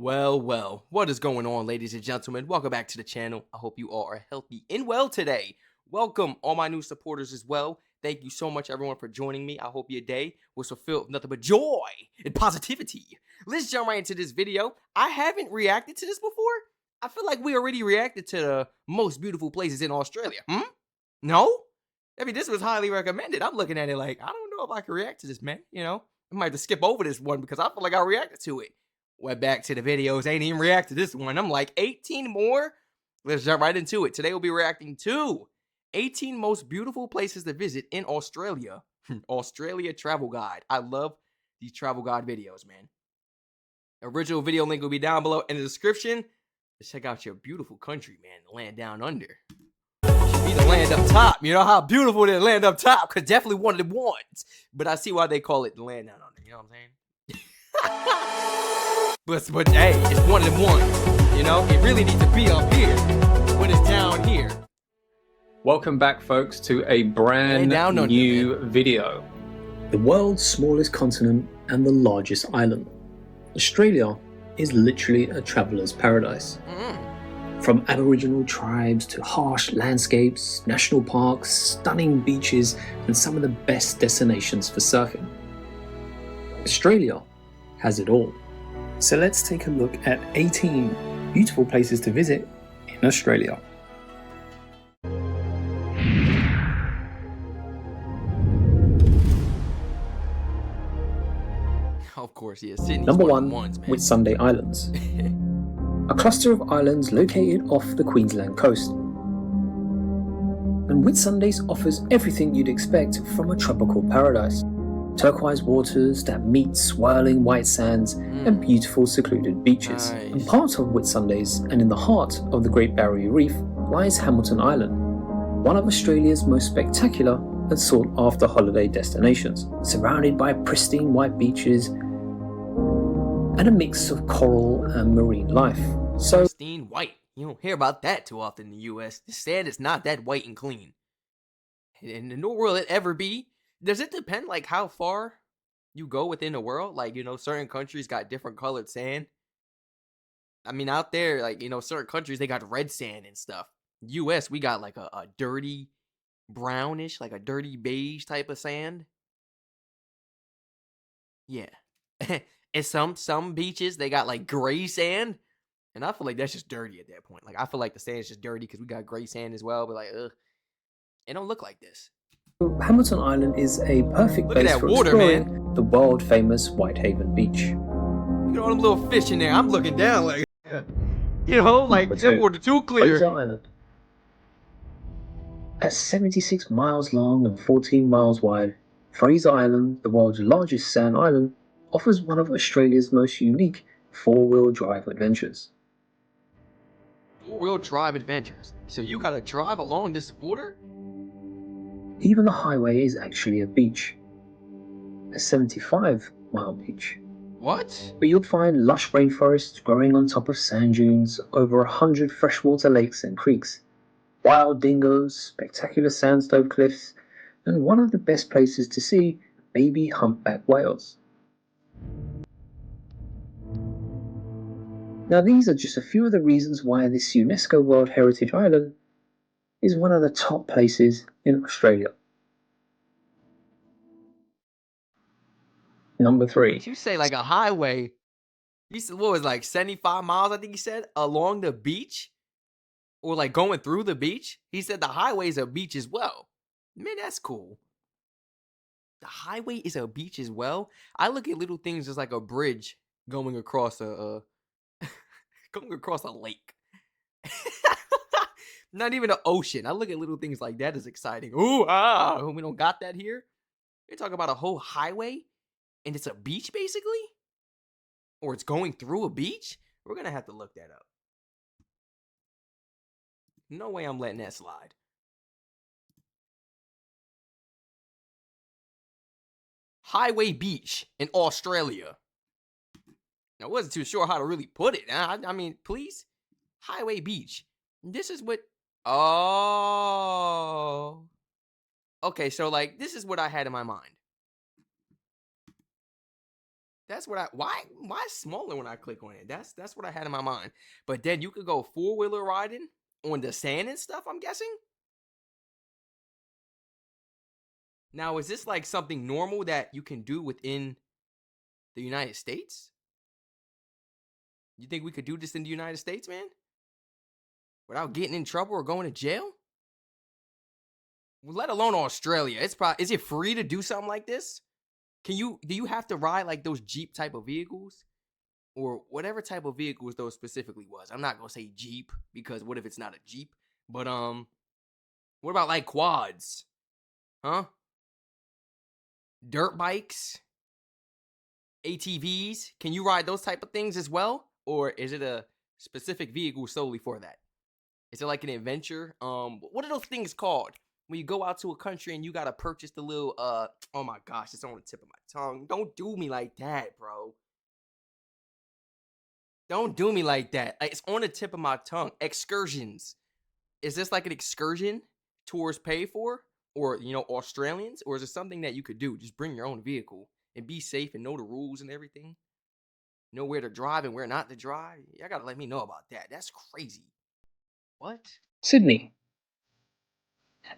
Well, what is going on, ladies and gentlemen? Welcome back to the channel. I hope you all are healthy and well today. Welcome all my new supporters as well. Thank you so much, everyone, for joining me. I hope your day was fulfilled with nothing but joy and positivity. Let's jump right into this video. I haven't reacted to this before. I feel like we already reacted to the most beautiful places in Australia. No? I mean, this was highly recommended. I'm looking at it like, I don't know if I can react to this, man. I might have to skip over this one because I feel like I reacted to it. Went back to the videos, ain't even react to this one. I'm like, 18 more? Let's jump right into it. Today we'll be reacting to 18 most beautiful places to visit in Australia. Australia travel guide. I love these travel guide videos, man. Original video link will be down below in the description. Let's check out your beautiful country, man. The land down under. Should be the land up top. You know how beautiful the land up top? Because definitely one of the ones. But I see why they call it the land down under. You know what I'm saying? But hey, it's one of them ones. You know, it really needs to be up here when it's down here. Welcome back, folks, to a brand new video. The world's smallest continent and the largest island, Australia is literally a traveller's paradise. From Aboriginal tribes to harsh landscapes, national parks, stunning beaches, and some of the best destinations for surfing. Australia has it all. So let's take a look at 18 beautiful places to visit in Australia. Of course, yeah. Sydney's Number one of one, the ones, man. Whitsunday Islands. A cluster of islands located off the Queensland coast. And Whitsundays offers everything you'd expect from a tropical paradise. Turquoise waters that meet swirling white sands and beautiful secluded beaches. Nice. And part of Whitsundays and in the heart of the Great Barrier Reef lies Hamilton Island, one of Australia's most spectacular and sought after holiday destinations, surrounded by pristine white beaches and a mix of coral and marine life. So Pristine white. You don't hear about that too often in the US. The sand is not that white and clean. And nor will it ever be. Does it depend like how far you go within the world? Like, certain countries got different colored sand. I mean, out there, like, certain countries, they got red sand and stuff. US, we got like a dirty brownish, like a dirty beige type of sand. Yeah. And some beaches, they got like gray sand. And I feel like that's just dirty at that point. Like, I feel like the sand is just dirty because we got gray sand as well. But like, it don't look like this. Hamilton Island is a perfect Look at base that for water, exploring man. the world famous Whitehaven Beach. Look at all them little fish in there. I'm looking down like, like that water too clear. Fraser Island. At 76 miles long and 14 miles wide, Fraser Island, the world's largest sand island, offers one of Australia's most unique four-wheel drive adventures. Four-wheel drive adventures. So you gotta drive along this water? Even the highway is actually a beach. A 75-mile beach. What? But you'll find lush rainforests growing on top of sand dunes, over 100 freshwater lakes and creeks, wild dingoes, spectacular sandstone cliffs, and one of the best places to see baby humpback whales. Now these are just a few of the reasons why this UNESCO World Heritage Island is one of the top places in Australia. Number 3. You say like a highway. You said, what was it, like 75 miles, I think he said, along the beach? Or like going through the beach? He said the highway is a beach as well. Man, that's cool. The highway is a beach as well? I look at little things as like a bridge going across a lake. Not even an ocean. I look at little things like that as exciting. Ooh, we don't got that here. You're talking about a whole highway and it's a beach basically? Or it's going through a beach? We're gonna have to look that up. No way I'm letting that slide. Highway beach in Australia. I wasn't too sure how to really put it. I mean, please. Highway beach. This is what... Oh. Okay, so like, this is what I had in my mind. That's what why smaller when I click on it? That's what I had in my mind. But then you could go four-wheeler riding on the sand and stuff, I'm guessing. Now, is this like something normal that you can do within the United States? You think we could do this in the United States, man? Without getting in trouble or going to jail? Let alone Australia. Is it free to do something like this? Do you have to ride like those Jeep type of vehicles? Or whatever type of vehicles those specifically was. I'm not gonna say Jeep, because what if it's not a Jeep? But what about like quads? Huh? Dirt bikes? ATVs? Can you ride those type of things as well? Or is it a specific vehicle solely for that? Is it like an adventure? What are those things called? When you go out to a country and you gotta purchase the little oh my gosh, it's on the tip of my tongue. Don't do me like that, bro. Don't do me like that. It's on the tip of my tongue. Excursions. Is this like an excursion tourists pay for? Or, Australians? Or is it something that you could do? Just bring your own vehicle and be safe and know the rules and everything. Know where to drive and where not to drive. Y'all gotta let me know about that. That's crazy. What? Sydney.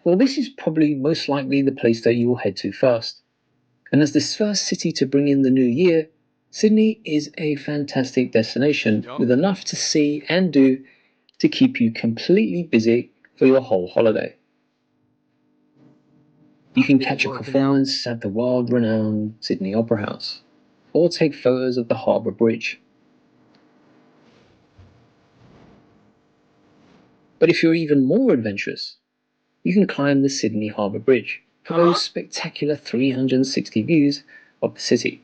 Well, this is probably most likely the place that you will head to first. And as this first city to bring in the new year, Sydney is a fantastic destination with enough to see and do to keep you completely busy for your whole holiday. You can catch a performance at the world-renowned Sydney Opera House, or take photos of the Harbour Bridge. But if you're even more adventurous, you can climb the Sydney Harbour Bridge for those spectacular 360 views of the city.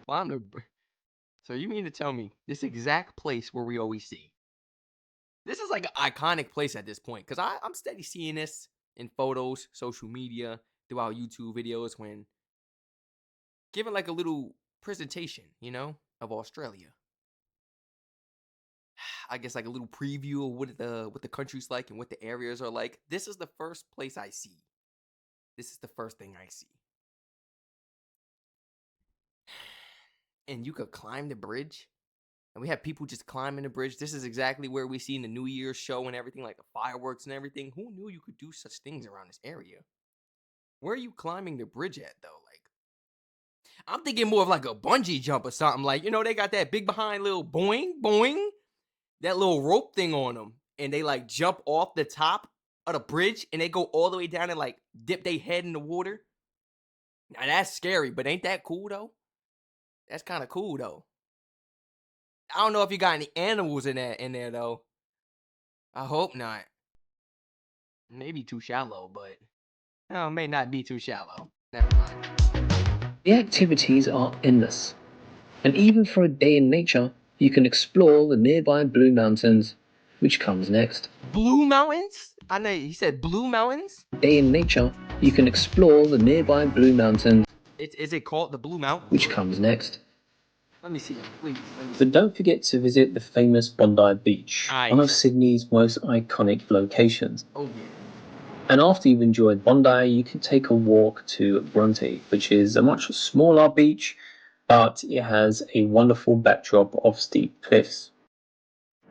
So you mean to tell me this exact place where we always see? This is like an iconic place at this point, because I'm steady seeing this in photos, social media, throughout YouTube videos when giving like a little presentation, of Australia. I guess like a little preview of what the country's like and what the areas are like. This is the first place I see. This is the first thing I see. And you could climb the bridge. And we have people just climbing the bridge. This is exactly where we see in the New Year's show and everything, like the fireworks and everything. Who knew you could do such things around this area? Where are you climbing the bridge at, though? Like, I'm thinking more of like a bungee jump or something. Like, they got that big behind little boing, boing, that little rope thing on them. And they like jump off the top of the bridge and they go all the way down and like dip their head in the water. Now that's scary, but ain't that cool, though? That's kind of cool, though. I don't know if you got any animals in there though. I hope not. Maybe too shallow, but it may not be too shallow. Never mind. The activities are endless, and even for a day in nature, you can explore the nearby Blue Mountains, which comes next. Blue Mountains? I know he said Blue Mountains. Day in nature, you can explore the nearby Blue Mountains. Is it called the Blue Mountains? Which comes next. Let me see, please. But don't forget to visit the famous Bondi Beach, one of Sydney's most iconic locations. Oh, yeah. And after you've enjoyed Bondi, you can take a walk to Bronte, which is a much smaller beach, but it has a wonderful backdrop of steep cliffs.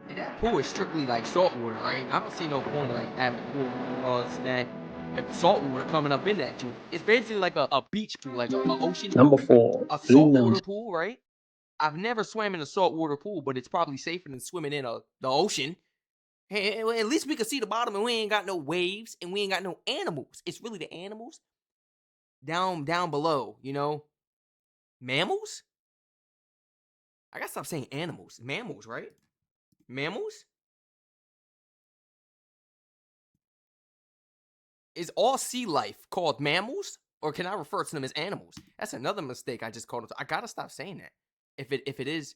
And that pool is strictly like saltwater, right? I don't see no point like having a pool that saltwater coming up in that too. It's basically like a beach pool, like an ocean pool. Number 4, a saltwater pool, right? I've never swam in a saltwater pool, but it's probably safer than swimming in the ocean. Hey, at least we can see the bottom and we ain't got no waves and we ain't got no animals. It's really the animals down below, Mammals? I gotta stop saying animals. Mammals, right? Mammals? Is all sea life called mammals? Or can I refer to them as animals? That's another mistake I just called them. I gotta stop saying that. If it is,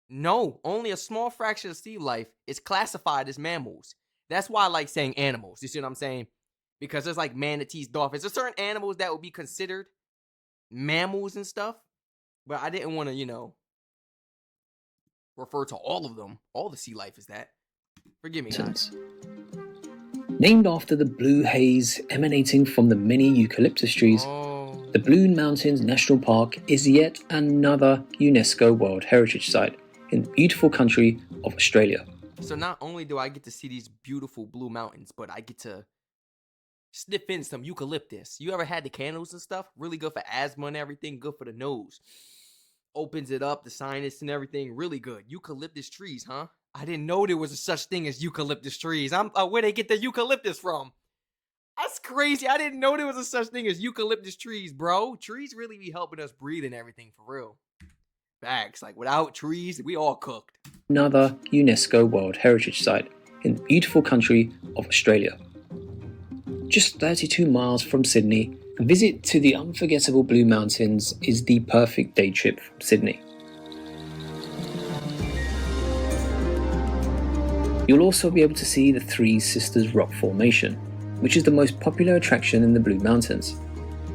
no, only a small fraction of sea life is classified as mammals. That's why I like saying animals. You see what I'm saying? Because there's like manatees, dolphins. There's certain animals that would be considered mammals and stuff. But I didn't want to, refer to all of them. All the sea life is that. Forgive me, guys. Named after the blue haze emanating from the many eucalyptus trees, The Blue Mountains National Park is yet another UNESCO World Heritage Site in the beautiful country of Australia. So not only do I get to see these beautiful blue mountains, but I get to sniff in some eucalyptus. You ever had the candles and stuff? Really good for asthma and everything, good for the nose. Opens it up, the sinus and everything, really good. Eucalyptus trees, huh? I didn't know there was a such thing as eucalyptus trees. Where they get the eucalyptus from? That's crazy. I didn't know there was a such thing as eucalyptus trees, bro. Trees really be helping us breathe and everything for real. Facts. Like without trees, we all cooked. Another UNESCO World Heritage Site in the beautiful country of Australia. Just 32 miles from Sydney, a visit to the unforgettable Blue Mountains is the perfect day trip from Sydney. You'll also be able to see the Three Sisters Rock Formation, which is the most popular attraction in the Blue Mountains,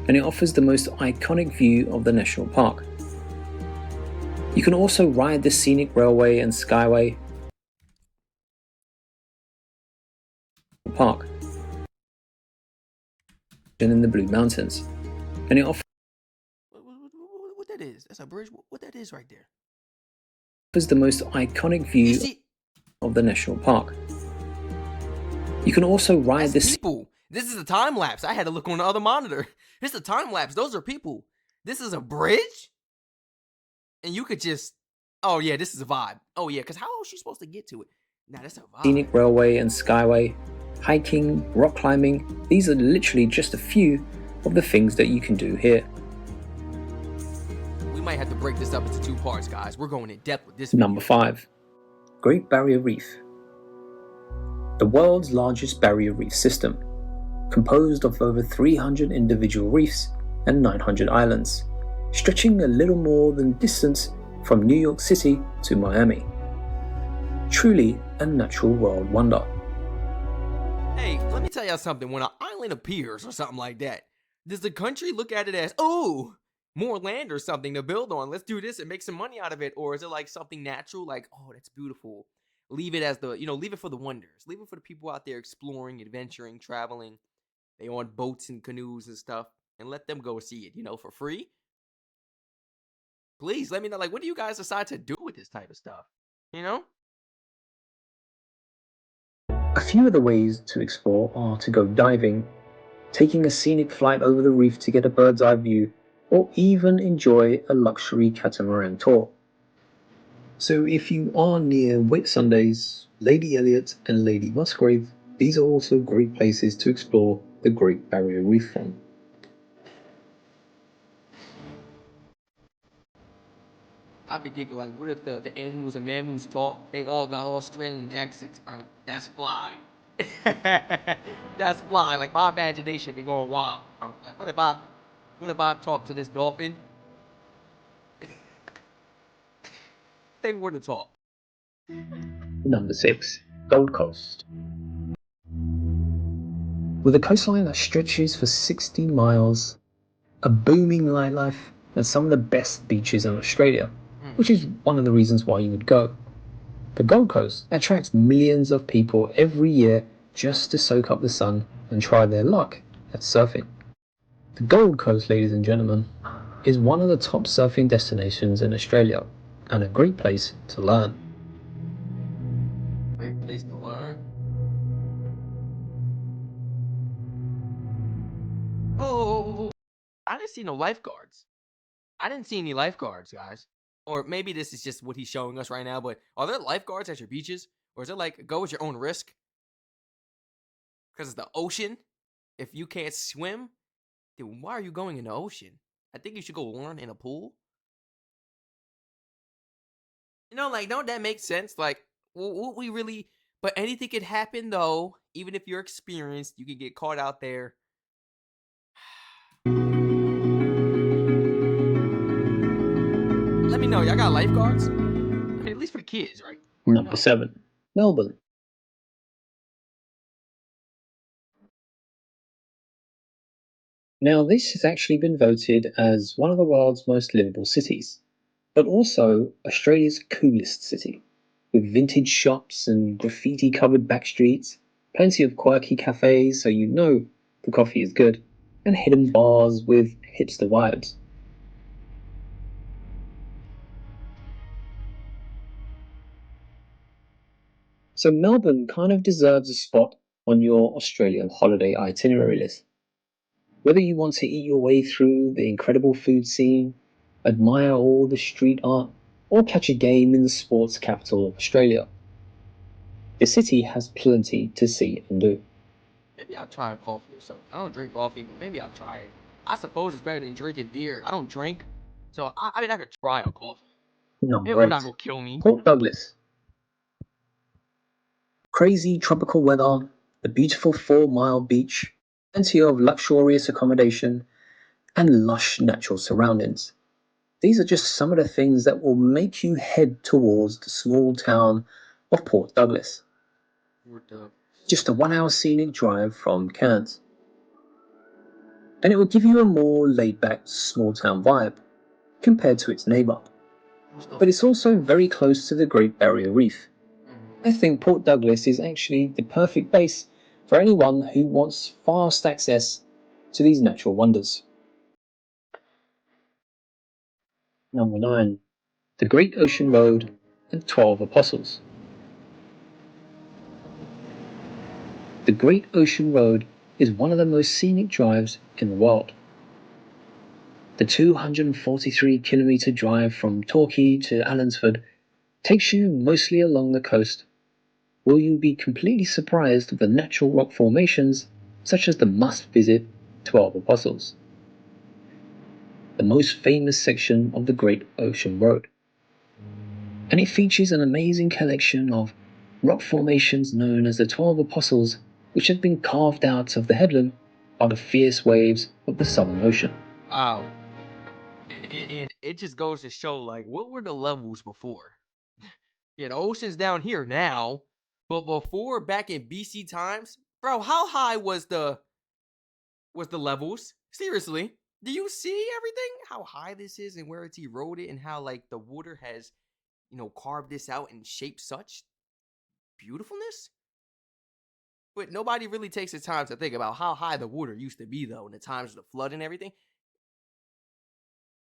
and it offers the most iconic view of the national park. You can also ride the scenic railway and skyway park in the Blue Mountains, and it offers what that is? That's a bridge. What that is right there? Offers the most iconic view of the national park. You can also ride this. People. This is a time lapse. I had to look on the other monitor. This is a time lapse. Those are people. This is a bridge, and you could just. Oh yeah, this is a vibe. Oh yeah, because how else you supposed to get to it? Nah, that's a vibe. Scenic railway and skyway, hiking, rock climbing. These are literally just a few of the things that you can do here. We might have to break this up into two parts, guys. We're going in depth with this. Number 5. Great Barrier Reef. The world's largest barrier reef system, composed of over 300 individual reefs and 900 islands, stretching a little more than distance from New York City to Miami. Truly a natural world wonder. Hey, let me tell y'all something. When an island appears or something like that, does the country look at it as, oh, more land or something to build on? Let's do this and make some money out of it. Or is it like something natural? Like, oh, that's beautiful. Leave it as the, leave it for the wonders. Leave it for the people out there exploring, adventuring, traveling. They on boats and canoes and stuff. And let them go see it, for free. Please let me know, like, what do you guys decide to do with this type of stuff? A few of the ways to explore are to go diving, taking a scenic flight over the reef to get a bird's eye view, or even enjoy a luxury catamaran tour. So if you are near Whitsundays, Lady Elliot and Lady Musgrave, these are also great places to explore the Great Barrier Reef from. I be thinking, like, what if the animals and mammals talk? They all got Australian accents. That's fly. That's fly. Like, my imagination be going wild. What if I talk to this dolphin? They were to talk. Number 6. Gold Coast. With a coastline that stretches for 16 miles, a booming nightlife, and some of the best beaches in Australia, which is one of the reasons why you would go. The Gold Coast attracts millions of people every year just to soak up the sun and try their luck at surfing. The Gold Coast, ladies and gentlemen, is one of the top surfing destinations in Australia and a great place to learn. Great place to learn. Oh, I didn't see no lifeguards. I didn't see any lifeguards, guys. Or maybe this is just what he's showing us right now, but are there lifeguards at your beaches? Or is it like, go at your own risk? Because it's the ocean? If you can't swim, then why are you going in the ocean? I think you should go learn in a pool. Like, don't that make sense? Like, what we really... But anything could happen, though. Even if you're experienced, you can get caught out there. Let me know. Y'all got lifeguards? I mean, at least for the kids, right? Number 7. Melbourne. Now, this has actually been voted as one of the world's most livable cities, but also Australia's coolest city, with vintage shops and graffiti-covered back streets, plenty of quirky cafes, so you know the coffee is good, and hidden bars with hipster vibes. So Melbourne kind of deserves a spot on your Australian holiday itinerary list. Whether you want to eat your way through the incredible food scene, admire all the street art, or catch a game in the sports capital of Australia, the city has plenty to see and do. Maybe I'll try coffee or something. I don't drink coffee, but maybe I'll try it. I suppose it's better than drinking beer. I don't drink, so I mean I could try a coffee. Number It's not 8. gonna kill me. Port Douglas. Crazy tropical weather, the beautiful 4-mile beach, plenty of luxurious accommodation, and lush natural surroundings. These are just some of the things that will make you head towards the small town of Port Douglas. Just a 1-hour scenic drive from Cairns. And it will give you a more laid-back small town vibe compared to its neighbour. But it's also very close to the Great Barrier Reef. I think Port Douglas is actually the perfect base for anyone who wants fast access to these natural wonders. Number 9. The Great Ocean Road and 12 Apostles. The Great Ocean Road is one of the most scenic drives in the world. The 243-kilometre drive from Torquay to Allansford takes you mostly along the coast, where you'll be completely surprised at the natural rock formations such as the must-visit 12 Apostles, the most famous section of the Great Ocean Road. And it features an amazing collection of rock formations known as the 12 Apostles, which have been carved out of the headland by the fierce waves of the Southern Ocean. Wow. It just goes to show, like, what were the levels before? Yeah, the ocean's down here now, but before, back in BC times, bro, how high was the levels? Seriously, do you see everything? How high this is and where it's eroded and how, like, the water has, carved this out and shaped such beautifulness? But nobody really takes the time to think about how high the water used to be, though, in the times of the flood and everything.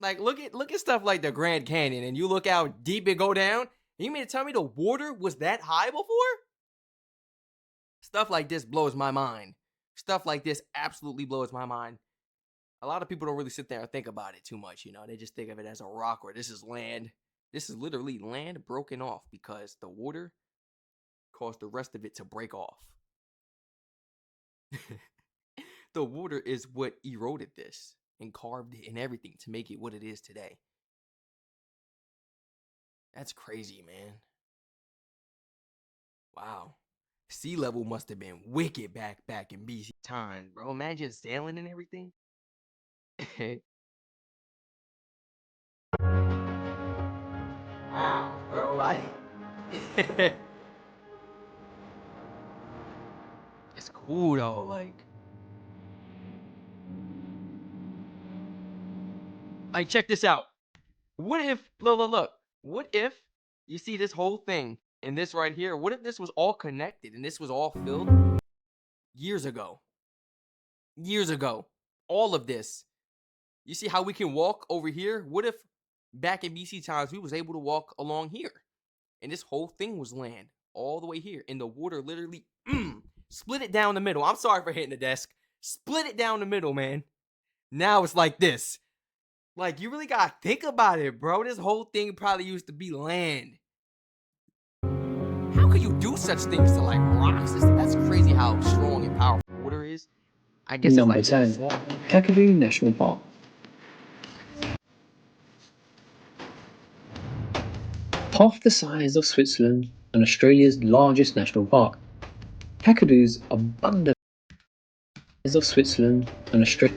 Like, look at stuff like the Grand Canyon, and you look how deep it go down. And you mean to tell me the water was that high before? Stuff like this blows my mind. Stuff like this absolutely blows my mind. A lot of people don't really sit there and think about it too much, They just think of it as a rock or this is land. This is literally land broken off because the water caused the rest of it to break off. The water is what eroded this and carved it and everything to make it what it is today. That's crazy, man. Wow. Sea level must have been wicked back in BC time, bro. Imagine sailing and everything. Wow, bro. It's cool though, like check this out. What if look. What if you see this whole thing and this right here? What if this was all connected and this was all filled years ago? Years ago. All of this. You see how we can walk over here? What if back in BC times we was able to walk along here? And this whole thing was land all the way here. And the water literally split it down the middle. I'm sorry for hitting the desk. Split it down the middle, man. Now it's like this. Like, you really gotta think about it, bro. This whole thing probably used to be land. How could you do such things to, like, rocks? That's crazy how strong and powerful water is. I guess Number it's like 10. Kakadu National Park. Half the size of Switzerland and Australia's largest national park, Kakadu's abundant size of Switzerland and Australia.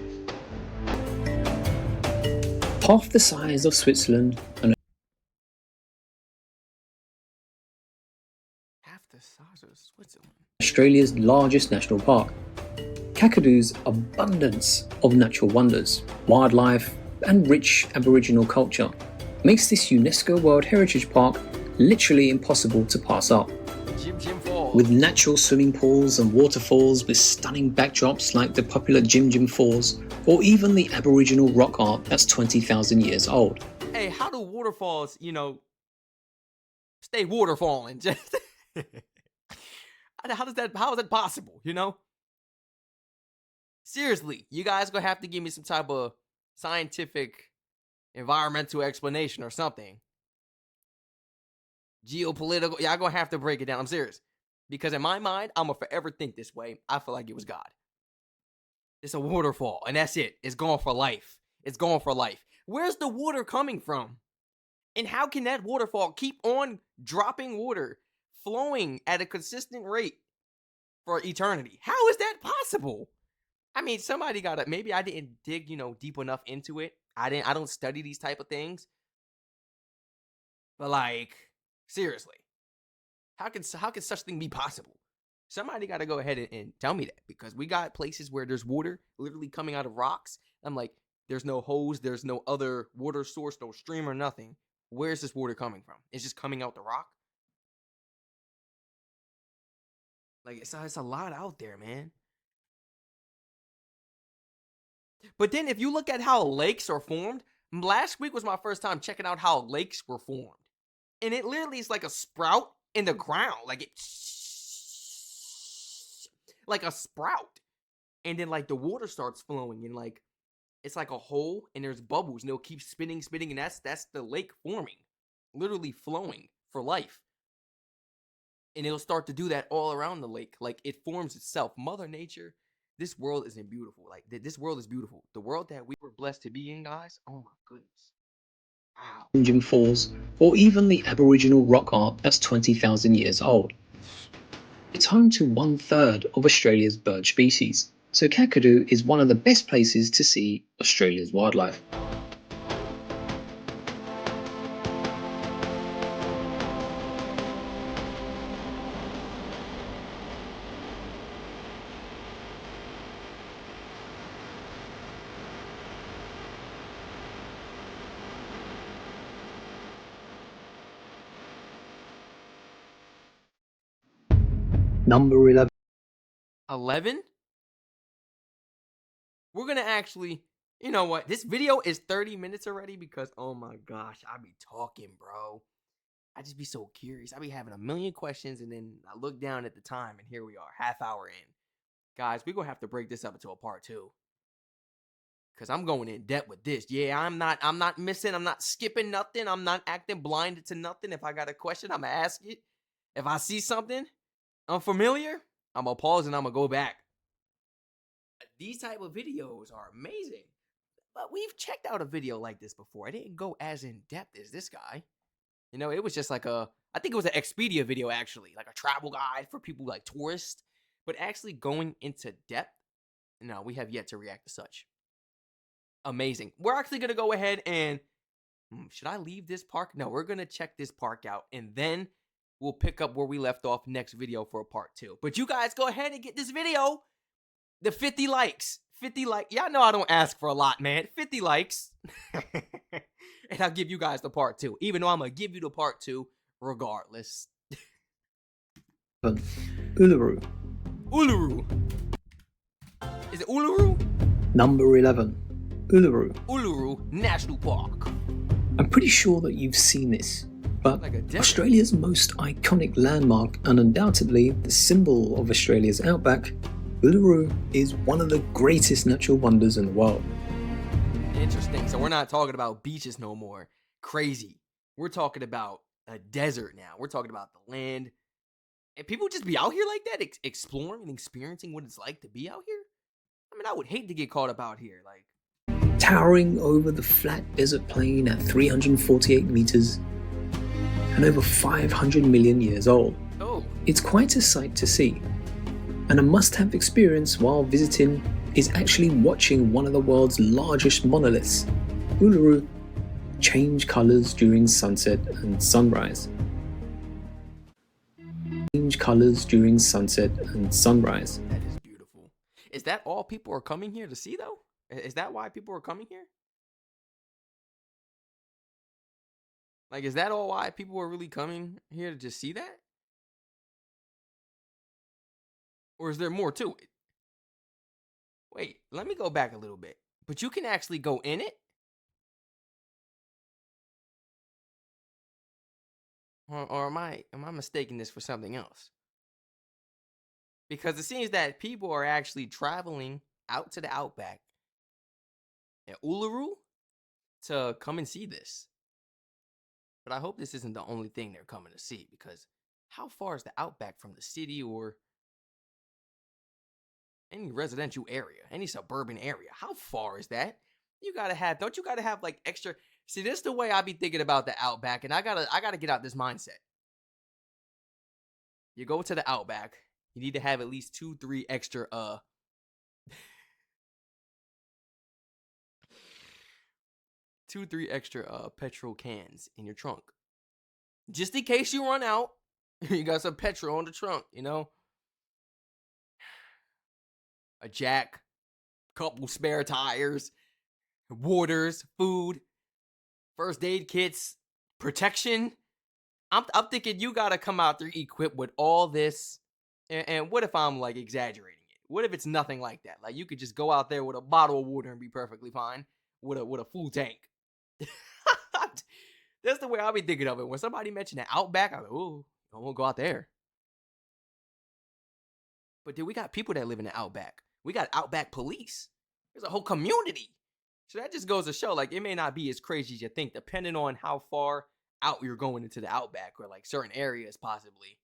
Half the size of Switzerland and Australia's largest national park. Kakadu's abundance of natural wonders, wildlife, and rich Aboriginal culture makes this UNESCO World Heritage Park literally impossible to pass up. Jim Falls. with natural swimming pools and waterfalls with stunning backdrops like the popular Jim Jim Falls, or even the Aboriginal rock art that's 20,000 years old. Hey, how do waterfalls, stay waterfalling? Just how is that possible, Seriously, you guys gonna have to give me some type of scientific environmental explanation or something. Geopolitical, y'all gonna have to break it down. I'm serious. Because in my mind, I'm gonna forever think this way. I feel like it was God. It's a waterfall, and that's it. It's gone for life. It's gone for life. Where's the water coming from? And how can that waterfall keep on dropping water, flowing at a consistent rate for eternity? How is that possible? I mean, somebody gotta, maybe I didn't dig, deep enough into it. I don't study these type of things. But like, seriously, how can such thing be possible? Somebody got to go ahead and tell me that, because we got places where there's water literally coming out of rocks. I'm like, there's no hose, there's no other water source, no stream or nothing. Where's this water coming from? It's just coming out the rock. Like, it's a lot out there, man. But then if you look at how lakes are formed, last week was my first time checking out how lakes were formed. And it literally is like a sprout in the ground. Like like a sprout. And then like the water starts flowing, and like it's like a hole, and there's bubbles, and it'll keep spinning, and that's the lake forming. Literally flowing for life. And it'll start to do that all around the lake. Like, it forms itself. Mother Nature, this world isn't beautiful. Like, this world is beautiful. The world that we were blessed to be in, guys. Oh my goodness. Wow. Jim Falls, or even the Aboriginal rock art that's 20,000 years old. It's home to 1/3 of Australia's bird species, so Kakadu is one of the best places to see Australia's wildlife. Number 11. 11? We're going to actually, you know what? This video is 30 minutes already because, oh my gosh, I be talking, bro. I just be so curious. I be having a million questions, and then I look down at the time, and here we are, half hour in. Guys, we're going to have to break this up into a part 2. Because I'm going in depth with this. Yeah, I'm not missing. I'm not skipping nothing. I'm not acting blinded to nothing. If I got a question, I'm going to ask it. If I see something unfamiliar, I'm going to pause and I'm going to go back. These type of videos are amazing. But we've checked out a video like this before. I didn't go as in depth as this guy. It was just like I think it was an Expedia video, actually. Like a travel guide for people like tourists. But actually going into depth, no, we have yet to react to such. Amazing. We're actually going to go ahead and, should I leave this park? No, we're going to check this park out, and then we'll pick up where we left off next video for a part 2. But you guys go ahead and get this video the 50 likes. 50 likes. Y'all know I don't ask for a lot, man. 50 likes. And I'll give you guys the part 2, even though I'm going to give you the part 2 regardless. Uluru. Uluru. Is it Uluru? Number 11. Uluru. Uluru National Park. I'm pretty sure that you've seen this, but Like a desert. Australia's most iconic landmark, and undoubtedly the symbol of Australia's outback, Uluru is one of the greatest natural wonders in the world. Interesting. So we're not talking about beaches no more. Crazy. We're talking about a desert now. We're talking about the land. And people just be out here like that, exploring and experiencing what it's like to be out here? I mean, I would hate to get caught up out here. Like, Towering over the flat desert plain at 348 meters and over 500 million years old. oh, It's quite a sight to see, and a must-have experience while visiting is actually watching one of the world's largest monoliths, Uluru, change colors during sunset and sunrise. Change colors during sunset and sunrise. that is beautiful. Is that all people are coming here to see, though? Is that why people are coming here? Like, is that all why people are really coming here to just see that? Or is there more to it? Wait, let me go back a little bit. But you can actually go in it? Or am I mistaking this for something else? Because it seems that people are actually traveling out to the outback at Uluru to come and see this. But I hope this isn't the only thing they're coming to see, because how far is the outback from the city or any residential area, any suburban area? How far is that? Don't you gotta have like extra? See, this is the way I be thinking about the outback, and I gotta get out this mindset. You go to the outback, you need to have at least 2-3 extra 2-3 extra petrol cans in your trunk. Just in case you run out, you got some petrol in the trunk, you know? A jack, couple spare tires, waters, food, first aid kits, protection. I'm thinking you gotta come out there equipped with all this. And what if I'm like exaggerating it? What if it's nothing like that? Like you could just go out there with a bottle of water and be perfectly fine with a full tank. That's the way I'll be thinking of it. When somebody mentioned the outback, I'm like, oh, I won't go out there. But dude, we got people that live in the outback. We got outback police. There's a whole community. So that just goes to show, like, it may not be as crazy as you think, depending on how far out you're going into the outback or like certain areas, possibly.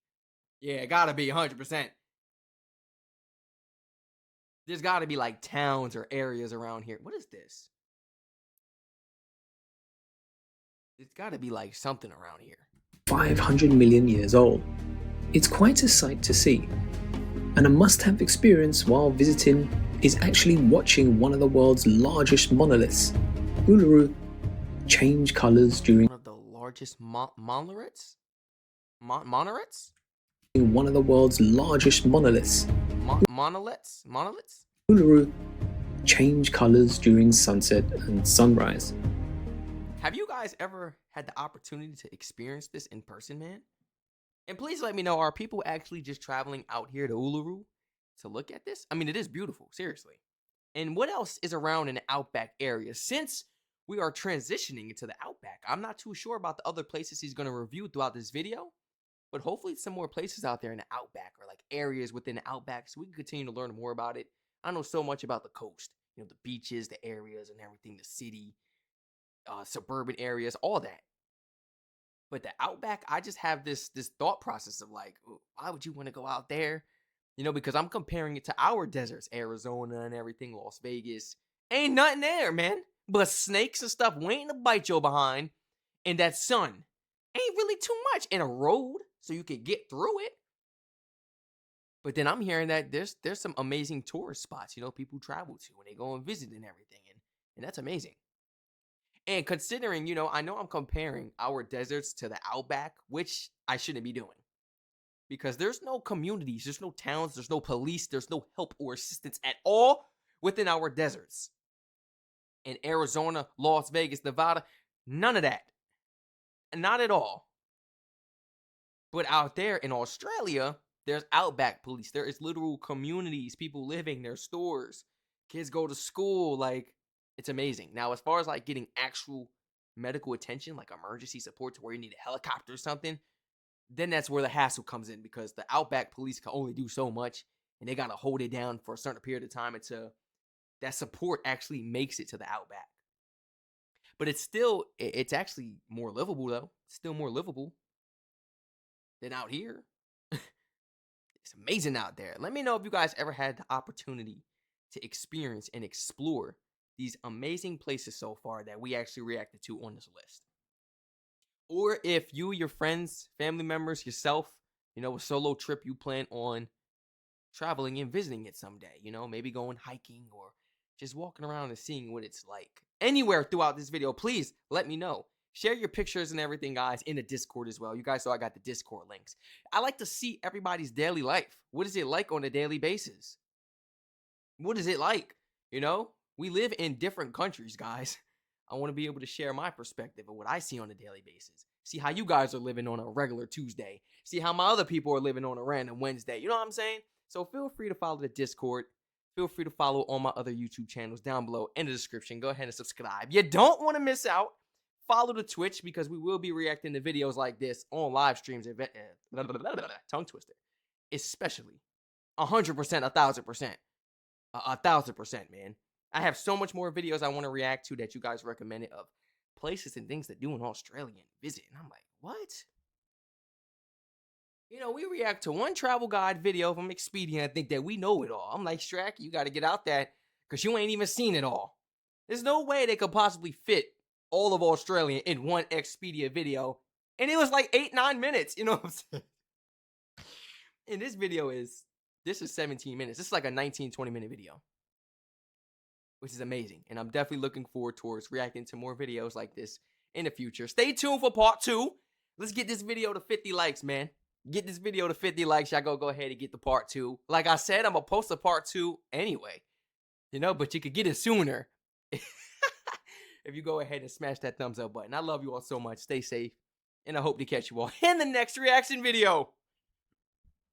Yeah, it gotta be 100%. There's gotta be like towns or areas around here. What is this? It's gotta be like something around here. 500 million years old. It's quite a sight to see, and a must-have experience while visiting is actually watching one of the world's largest monoliths, Uluru, change colors during one of the largest monoliths? Monoliths? One of the world's largest monoliths. Monoliths? Uluru change colors during sunset and sunrise. Have you guys ever had the opportunity to experience this in person, man? And please let me know, are people actually just traveling out here to Uluru to look at this? I mean, it is beautiful, seriously. And what else is around in the outback area? Since we are transitioning into the outback, I'm not too sure about the other places he's going to review throughout this video, but hopefully some more places out there in the outback or like areas within the outback so we can continue to learn more about it. I know so much about the coast, you know, the beaches, the areas and everything, the city, suburban areas, all that. But the outback, I just have this thought process of like, why would you want to go out there? You know, because I'm comparing it to our deserts, Arizona and everything, Las Vegas. Ain't nothing there, man. But snakes and stuff waiting to bite your behind. And that sun ain't really too much. In a road so you can get through it. But then I'm hearing that there's some amazing tourist spots, you know, people travel to when they go and visit and everything. And that's amazing. And considering, you know I'm comparing our deserts to the outback, which I shouldn't be doing. Because there's no communities, there's no towns, there's no police, there's no help or assistance at all within our deserts. In Arizona, Las Vegas, Nevada, none of that. Not at all. But out there in Australia, there's outback police. There is literal communities, people living, there's stores, kids go to school, like, it's amazing. Now, as far as like getting actual medical attention, like emergency support to where you need a helicopter or something, then that's where the hassle comes in, because the outback police can only do so much and they got to hold it down for a certain period of time until that support actually makes it to the outback. But it's actually more livable though. It's still more livable than out here. It's amazing out there. Let me know if you guys ever had the opportunity to experience and explore these amazing places so far that we actually reacted to on this list. Or if you, your friends, family members, yourself, a solo trip you plan on traveling and visiting it someday, maybe going hiking or just walking around and seeing what it's like. Anywhere throughout this video, please let me know. Share your pictures and everything, guys, in the Discord as well. You guys saw I got the Discord links. I like to see everybody's daily life. What is it like on a daily basis? What is it like? We live in different countries, guys. I want to be able to share my perspective of what I see on a daily basis. See how you guys are living on a regular Tuesday. See how my other people are living on a random Wednesday. You know what I'm saying? So feel free to follow the Discord. Feel free to follow all my other YouTube channels down below in the description. Go ahead and subscribe. You don't want to miss out. Follow the Twitch because we will be reacting to videos like this on live streams. Tongue twister. Especially 100%, 1,000%. 1,000%, man. I have so much more videos I want to react to that you guys recommended of places and things to do in Australia and visit. And I'm like, what? You know, we react to one travel guide video from Expedia and think that we know it all. I'm like, Strac, you got to get out that because you ain't even seen it all. There's no way they could possibly fit all of Australia in one Expedia video. And it was like 8-9 minutes, you know what I'm saying? And this is 17 minutes. This is like a 19-20 minute video, which is amazing. And I'm definitely looking forward towards reacting to more videos like this in the future. Stay tuned for part 2. Let's get this video to 50 likes, man. Get this video to 50 likes. Y'all go ahead and get the part 2. Like I said, I'm going to post a part 2 anyway. You know, but you could get it sooner if you go ahead and smash that thumbs up button. I love you all so much. Stay safe. And I hope to catch you all in the next reaction video.